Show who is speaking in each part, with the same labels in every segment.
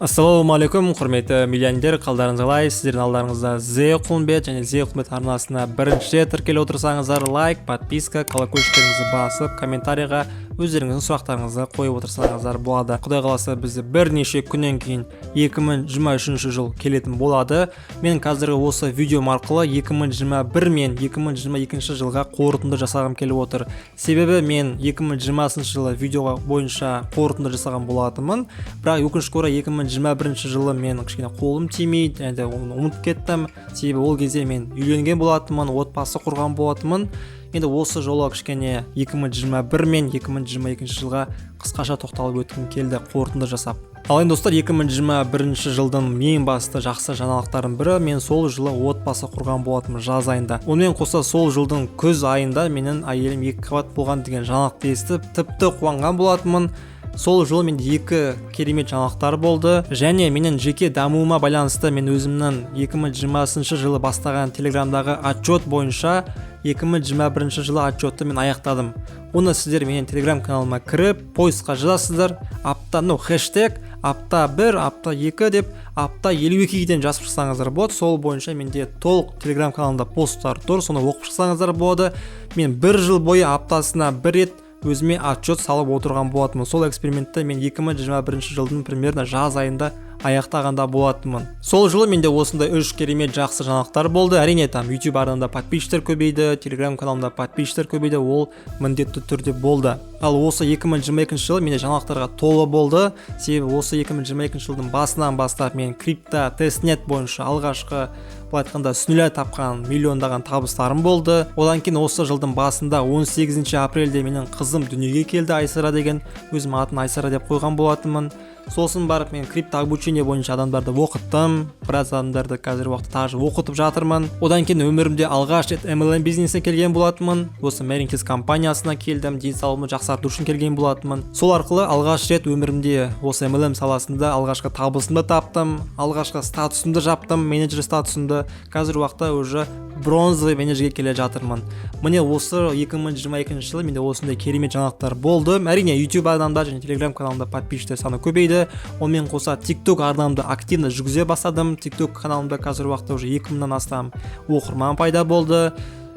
Speaker 1: Ассалаумағалейкум, құрметті миллионер, қалдарыңыз қалай? Сіздердің алдарыңызда Зе Құлымбет және Зе Құлымбет арнасына бірінші тіркеле отырсаңыздар, лайк, подписка, колокольчиктеріңізді басып, комментарийға өздеріңіздің сұрақтарыңызды қойып отырсаңыздар болады. Құдай қаласа бізді бірнеше күннен кейін 2023 жыл келетін болады. Мен қазіргі осы видео арқылы 2021 мен 2022 жылға қорытынды жасағым келіп отыр. Себебі мен 2020 жылы видеоға бойынша қорытынды жасаған болатынмын, бірақ өкінішке орай 2021 жылы мен кішкене қолым тимейді, енді оны ұмытып кеттім. Себебі ол кезде мен үйленген болатынмын, отбасы құрған болатынмын. Енді осы жолы кішкене 2021 мен 2022 жылға қысқаша тоқталып өткім келді, қорытынды жасап. Ал енді достар, 2021 жылдың ең басты жақсы жаңалықтардың бірі, мен сол жылы отбасы құрған болатынмын жаз айында. Онымен қоса сол жылдың күз айында менің әйелім 2 қабат болған деген жаңалықты естіп, тіпті қуанған болатынмын. Сол жылы менде 2 керемет жаңалықтар болды, және менің жеке дамуыма байланысты мен өзімнің 2020 жылы бастаған телеграмдағы отчет бойынша 2021 жылы отчетты мен аяқтадым. Оны сіздер менің телеграм каналыма кіріп, поисқа жазасыздар, хэштег апта 1, апта 2 деп, апта 52-ден жазып шықсаңыздар болады. Сол бойынша менде толық телеграм каналында посттар тұр, соны оқып шықсаңыздар болады. Мен 1 жыл бойы аптасына 1 рет өзіме отчет салып отырған болатынмын. Сол экспериментті мен 2021 жылдың примерно жаз айында аяқтағанда болатынмын. Сол жылы менде осындай 3 керемет жақсы жаңалықтар болды. Әрине, YouTube арнамда подписчиктер көбейді, Telegram каналымда подписчиктер көбейді, ол міндетті түрде болды. Ал осы 2022 жылы менде жаңалықтарға толы болды. Себебі осы 2022 жылдың басынан бастап мен крипто тестнет бойынша алғашқы айтқанда с нуля тапқан миллиондаған табыстарым болды. Одан кейін осы жылдың басында 18 апрельде менің қызым дүниеге келді, Айсара деген. Өзім атын Айсара деп қойған болатынмын. Сосын барып мен крипто обучение бойынша адамдарды оқыттым. Біраз адамдарды қазір уақытта тағы оқытып жатырмын. Одан кейін өмірімде алғаш рет MLM бизнесіне келген болатынмын. Осы Merrinkes компаниясына келдім, денсаулығымды жақсарту үшін келген болатынмын. Сол арқылы алғаш рет өмірімде осы MLM саласында алғашқы табысымды таптым, алғашқы статусымды жаптым, менеджер статусымды. Қазір уақытта уже бронзовый менеджерге келе жатырмын. Міне осы 2022 жылы менде осындай керемет жаңалықтар болды. Әрине, YouTube арнамда және Telegram каналымда подписчиктер саны көбейді. Онымен қоса TikTok арнамды активно жүргізе бастадым. TikTok каналымда қазір уақытта уже 2000-нан астам оқырман пайда болды.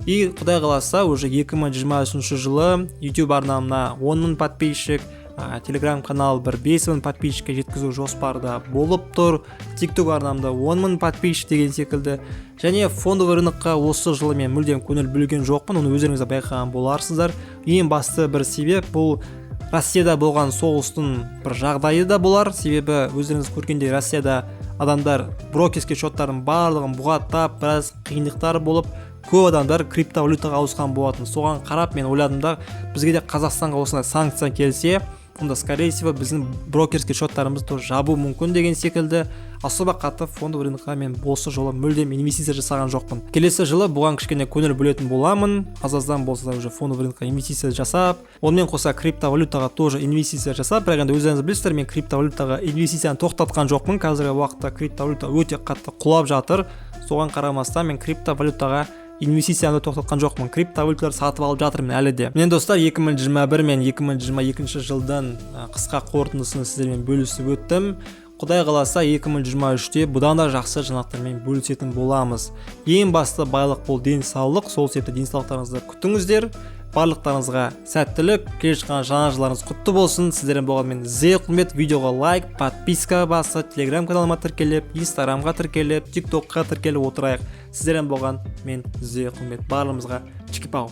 Speaker 1: И құдай қаласа уже 2023 жылы YouTube арнамна 10 000 подписчик, Telegram канал бір 5 000 подписчикке жеткізу жоспарда болып тұр. TikTok арнамда 10 000 подписчик деген секілді. Және фондовый рынокқа осы жылы мен мүлдем көңіл бөлген жоқпын, оны өздеріңіз байқаған боларсыздар. Ең басты бір себеп бұл Россияда болған соғыстың бір жағдайы да болар. Себебі өздеріңіз көргендей Россияда адамдар брокерский счеттарын барлығын бұғаттап, біраз қиындықтар болып, көп адамдар криптовалютаға ауысқан болатын. Соған қарап мен ойладым да, бізге де Қазақстанға осындай санкция келсе, онда скорее всего біздің брокерский счеттарымызды тоже жабу мүмкін деген секілді. Особо қатты фондовый рынокқа мен осы жолы мүлдем инвестиция жасаған жоқпын. Келесі жылы бұған кішкене көңіл бөлетін боламын. Азаздан болса да уже фондовый рынокқа инвестиция жасап, онымен қоса криптовалютаға тоже инвестиция жасап, бірақ енді өздеріңіз білесіздер, мен криптовалютаға инвестицияны тоқтатқан жоқпын. Қазіргі уақытта криптовалюта өте қатты құлап жатыр. Соған қарамастан мен криптовалютаға инвестицияны тоқтатқан жоқпын. Криптовалюталар сатып алып жатырмын әлі де. Мен достар, 2021 мен 2022 жылдан қысқа қорытындысын сіздермен бөлісіп өттім. Құдай қаласа 2023-те бұдан да жақсы жаңалықтармен бөлісетін боламыз. Ең басты байлық бұл денсаулық. Сол себепті денсаулықтарыңызды күтіңіздер. Барлықтарыңызға сәттілік, келе жатқан жаңа жылдарыңыз құтты болсын. Сіздермен болған мен Зе Құлымбет. Видеоға лайк, подписка басып, Telegram каналыма тіркеліп, Instagramға тіркеліп, TikTokқа тіркеліп отырайық. Сіздермен болған мен Зе Құлымбет. Барлығымызға чики-пау.